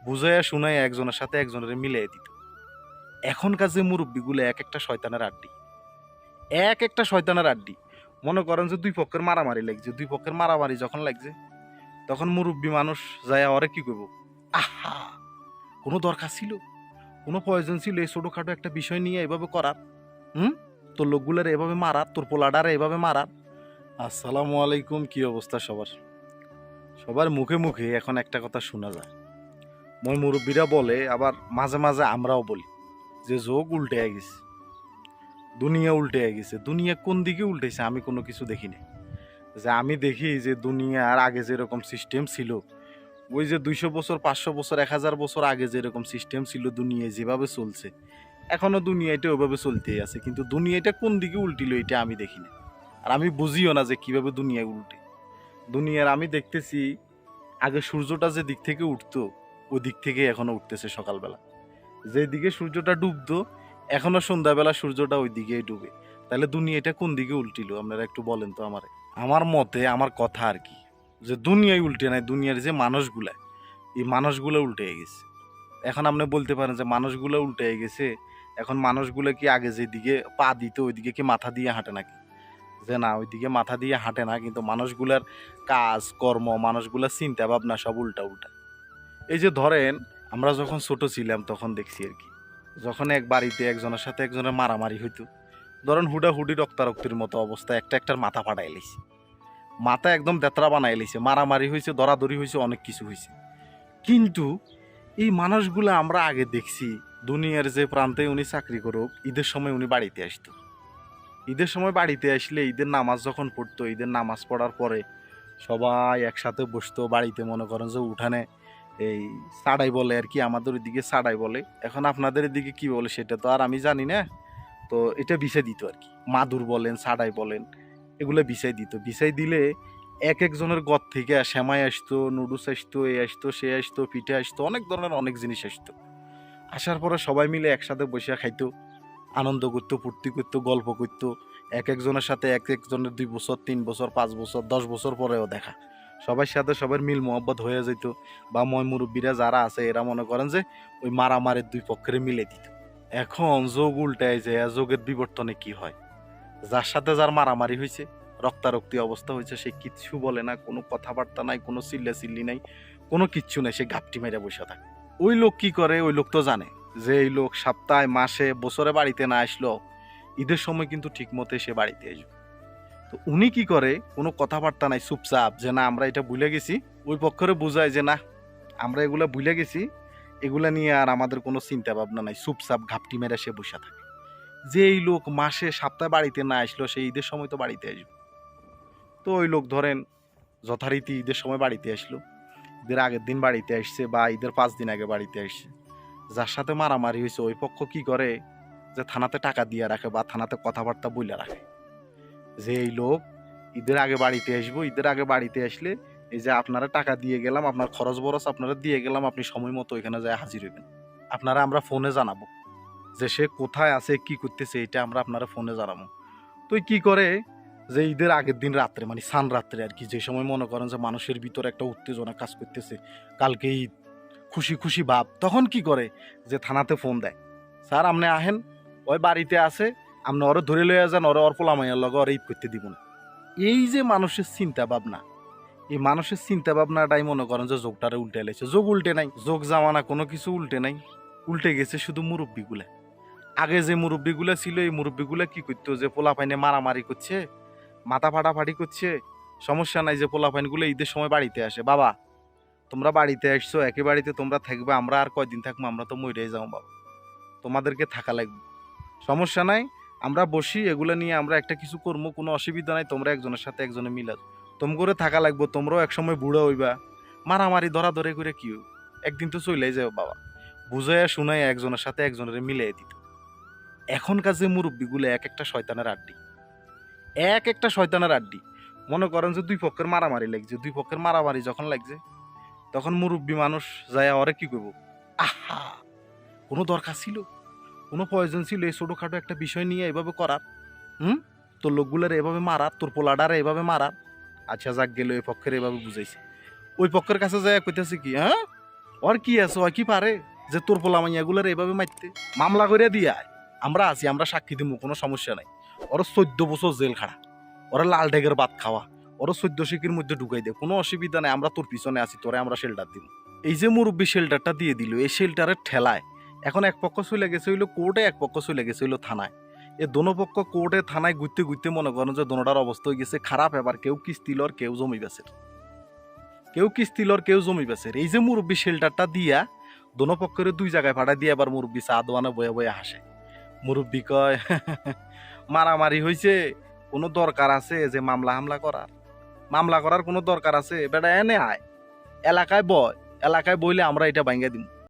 বুঝাইয়া শুনাইয়া একজনের সাথে একজনের মিলিয়ে দিত। এখনকার যে মুরব্বীগুলো এক একটা শয়তানের আড্ডি, এক একটা শয়তানের আড্ডি। মনে করেন যে দুই পক্ষের মারামারি লাগছে, দুই পক্ষের মারামারি যখন লাগছে তখন মুরব্বী মানুষ যায় ওরে কি করবো, আহা কোনো দরকার ছিল, কোনো প্রয়োজন ছিল এই ছোটখাটো একটা বিষয় নিয়ে এভাবে করার? হুম, তোর লোকগুলার এভাবে মারার, তোর পোলাডারে এভাবে মারার। আসসালামু আলাইকুম, কি অবস্থা সবার? সবার মুখে মুখে এখন একটা কথা শোনা যায়, মই মুরব্বীরা বলে, আবার মাঝে মাঝে আমরাও বলি যে যোগ উল্টে গেছে, দুনিয়া উল্টে গেছে। দুনিয়া কোন দিকে উল্টেছে আমি কোনো কিছু দেখি না। যে আমি দেখি যে দুনিয়ার আগে যেরকম সিস্টেম ছিল, ওই যে 200 বছর, 500 বছর, 1000 বছর আগে যেরকম সিস্টেম ছিল, দুনিয়ায় যেভাবে চলছে এখনো দুনিয়াটা ওইভাবে চলতেই আছে। কিন্তু দুনিয়াটা কোন দিকে উল্টিল এটা আমি দেখি না, আর আমি বুঝিও না যে কিভাবে দুনিয়ায় উল্টে। দুনিয়ার আমি দেখতেছি আগে সূর্যটা যে দিক থেকে উঠতো ওই দিক থেকে এখনো উঠতেছে সকালবেলা, যে দিকে সূর্যটা ডুবতো এখনো সন্ধ্যাবেলা সূর্যটা ওই দিকেই ডুবে। তাহলে দুনিয়াটা কোন দিকে উল্টিল আপনারা একটু বলেন তো আমারে। আমার মতে, আমার কথা আর কি, যে দুনিয়ায় উল্টে নাই, দুনিয়ার যে মানুষগুলা, এই মানুষগুলো উল্টে গেছে। এখন আপনি বলতে পারেন যে মানুষগুলো উল্টে গেছে, এখন মানুষগুলো কি আগে যেদিকে পা দিত ওইদিকে কি মাথা দিয়ে হাঁটে নাকি? যে না, ওইদিকে মাথা দিয়ে হাঁটে না, কিন্তু মানুষগুলার কাজ কর্ম, মানুষগুলার চিন্তা ভাবনা সব উল্টা উল্টা। এই যে ধরেন, আমরা যখন ছোট ছিলাম তখন দেখছি আর কি, যখন এক বাড়িতে একজনের সাথে একজনের মারামারি হইতো, ধরেন হুডাহুডি রক্তারক্তির মতো অবস্থা, একটা একটার মাথা ফাটাই লাইছে, মাথা একদম দেতরা বানাই লাইছে, মারামারি হয়েছে, দরাদরি হয়েছে, অনেক কিছু হয়েছে। কিন্তু এই মানুষগুলো আমরা আগে দেখছি, দুনিয়ার যে প্রান্তে উনি চাকরি করুক, ঈদের সময় উনি বাড়িতে আসতো। ঈদের সময় বাড়িতে আসলে ঈদের নামাজ যখন পড়তো, ঈদের নামাজ পড়ার পরে সবাই একসাথে বসতো বাড়িতে। মনে করেন যে উঠানে এই সাড়াই বলে আর কি, আমাদের ওইদিকে সাড়াই বলে, এখন আপনাদের এদিকে কি বলে সেটা তো আর আমি জানি না। তো এটা বিছাই দিত আর কি, মাদুর বলেন সাড়াই বলেন, এগুলো বিছাই দিত। বিছাই দিলে এক একজনের ঘর থেকে সেমাই আসতো, নুডলস আসতো, এ আসতো, সে আসতো, পিঠে আসতো, অনেক ধরনের অনেক জিনিস আসতো। আসার পরে সবাই মিলে একসাথে বসে খাইতো, আনন্দ করতো, ফুর্তি করতো, গল্প করতো। এক একজনের সাথে এক একজনের 2 বছর, 3 বছর, 5 বছর, 10 বছর পরেও দেখা, সবার সাথে সবার মিল মোহব্বত হয়ে যেত। বা ময় মুরব্বীরা যারা আছে এরা মনে করেন যে ওই মারামারির দুই পক্ষের মিলে দিত। এখন যোগ উল্টায় যায়, যোগের বিবর্তনে কি হয়, যার সাথে যার মারামারি হয়েছে, রক্তারক্তি অবস্থা হয়েছে, সে কিচ্ছু বলে না, কোনো কথাবার্তা নাই, কোনো চিল্লাচিল্লি নাই, কোনো কিচ্ছু নাই, সে গাপটি মেরে বসে থাকে। ওই লোক কি করে, ওই লোক তো জানে যে এই লোক সপ্তাহে, মাসে, বছরে বাড়িতে না আসলো ঈদের সময় কিন্তু ঠিক মতো সে বাড়িতে আসবে। তো উনি কি করে, কোনো কথাবার্তা নাই, চুপচাপ, যে না আমরা এটা ভুলে গেছি। ওই পক্ষরে বোঝায় যে না আমরা এগুলা ভুলে গেছি, এগুলা নিয়ে আর আমাদের কোনো চিন্তা ভাবনা নাই, চুপচাপ ঘাপটি মেরে সে বসে থাকে। যে এই লোক মাসে সপ্তাহে বাড়িতে না আসলো, সে ঈদের সময় তো বাড়িতে আসবে। তো ওই লোক ধরেন যথারীতি ঈদের সময় বাড়িতে আসলো, ঈদের আগের দিন বাড়িতে আসছে বা ঈদের 5 দিন আগে বাড়িতে আসছে। যার সাথে মারামারি হয়েছে ওই পক্ষ কি করে, যে থানাতে টাকা দিয়ে রাখে বা থানাতে কথাবার্তা বলে রাখে, যে এই লোক ঈদের আগে বাড়িতে আসবো, ঈদের আগে বাড়িতে আসলে এই যে আপনারা টাকা দিয়ে গেলাম, আপনার খরচ বরচ আপনারা দিয়ে গেলাম, আপনি সময় মতো এখানে যায় হাজির হইবেন। আপনারা আমরা ফোনে জানাবো যে সে কোথায় আছে, কি করতেছে, এটা আমরা আপনারা ফোনে জানাবো। তো কি করে, যে ঈদের আগের দিন রাত্রে, মানে সান রাত্রে আর কি, যে সময় মনে করেন যে মানুষের ভিতরে একটা উত্তেজনা কাজ করতেছে, কালকে ঈদ, খুশি খুশি ভাব, তখন কি করে, যে থানাতে ফোন দেয়, স্যার আপনি আহেন, ওই বাড়িতে আছে, আপনি ওরে ধরে লইয়া যান, ওরে ওর পোলামাইয়ার লগে ওরে ঈদ করতে দিব না। এই যে মানুষের চিন্তা ভাবনা, এই মানুষের চিন্তা ভাবনাটাই মনে করেন যে যোগটারে উল্টে লাইছে। যোগ উল্টে নাই, যোগ জামানা কোনো কিছু উল্টে নাই, উল্টে গেছে শুধু মুরব্বীগুলা। আগে যে মুরব্বীগুলা ছিল, এই মুরব্বীগুলা কি করতো, যে পোলাপাইনে মারামারি করছে, মাথা ফাটাফাটি করছে, সমস্যা নাই, যে পোলাপাইনগুলো ঈদের সময় বাড়িতে আসে, বাবা তোমরা বাড়িতে আসছো, একই বাড়িতে তোমরা থাকবে, আমরা আর কয়দিন থাকবো, আমরা তো মরে যাও বাবা, তোমাদেরকে থাকা লাগবে, সমস্যা নাই, আমরা বসি, এগুলো নিয়ে আমরা একটা কিছু করবো, কোনো অসুবিধা নাই, তোমরা একজনের সাথে একজনে মিলা তোম করে থাকা লাগবো, তোমরাও একসময় বুড়া হইবা, মারামারি ধরাধরে করে কি হইব, একদিন তো চলেই যাও বাবা। বুঝাইয়া শুনাইয়া একজনের সাথে একজনের মিলিয়ে দিত। এখনকার যে মুরব্বীগুলো এক একটা শয়তানের আড্ডি, এক একটা শয়তানের আড্ডি। মনে করেন যে দুই পক্ষের মারামারি লাগছে, দুই পক্ষের মারামারি যখন লাগছে তখন মুরব্বী মানুষ যায় ওরে কি করবো, আহা কোনো দরকার ছিল, কোনো প্রয়োজন ছিল এই ছোটখাটো একটা বিষয় নিয়ে এভাবে করার? হুম, তোর লোকগুলোর এভাবে মারার, তোর পোলাডারে এভাবে মারার? আচ্ছা যাক গেল, এই পক্ষের এভাবে বুঝাইছে, ওই পক্ষের কাছে যায় কইতেছে কি, হ্যাঁ ওর কি আছে, ও কি পারে যে তোর পোলা মাইয়াগুলার এইভাবে মারতে? মামলা করে দিয়ে আয়, আমরা আছি, আমরা সাক্ষী দিব, কোনো সমস্যা নাই। ওরা 14 বছর জেল খাড়া, ওরা লাল ডেগের ভাত খাওয়া, ওরা 14 শিকির মধ্যে ঢুকাই দে, কোনো অসুবিধা নাই, আমরা তোর পিছনে আছি, তোরে আমরা শেল্টার দিব। এই যে মুরব্বী শেল্টারটা দিয়ে দিল, এই শেল্টারের ঠেলায় এখন এক পক্ষ চলে গেছে হইলো কোর্টে, এক পক্ষ চলে গেছে হইলো থানায়। এ দোনো পক্ষ কোর্টে থানায় ঘুরতে ঘুরতে মনে করেন যে দোনোটার অবস্থা হয়ে গেছে খারাপ। এবার কেউ কিস্তি লর, কেউ জমি বেচের, কেউ কিস্তি লর, কেউ জমি বেচের। এই যে মুরব্বী শেল্টারটা দিয়া দোনো পক্ষের 2 জায়গায় ফাটাই দিয়ে এবার মুরব্বী চা দোয়ানে বয়ে বয়ে হাসে। মুরব্বী কয় মারামারি হয়েছে, কোনো দরকার আছে যে মামলা হামলা করার? মামলা করার কোনো দরকার আছে? বেটা এনে আয়, এলাকায় বয়, এলাকায় বইলে আমরা এটা ভাঙ্গা দিব।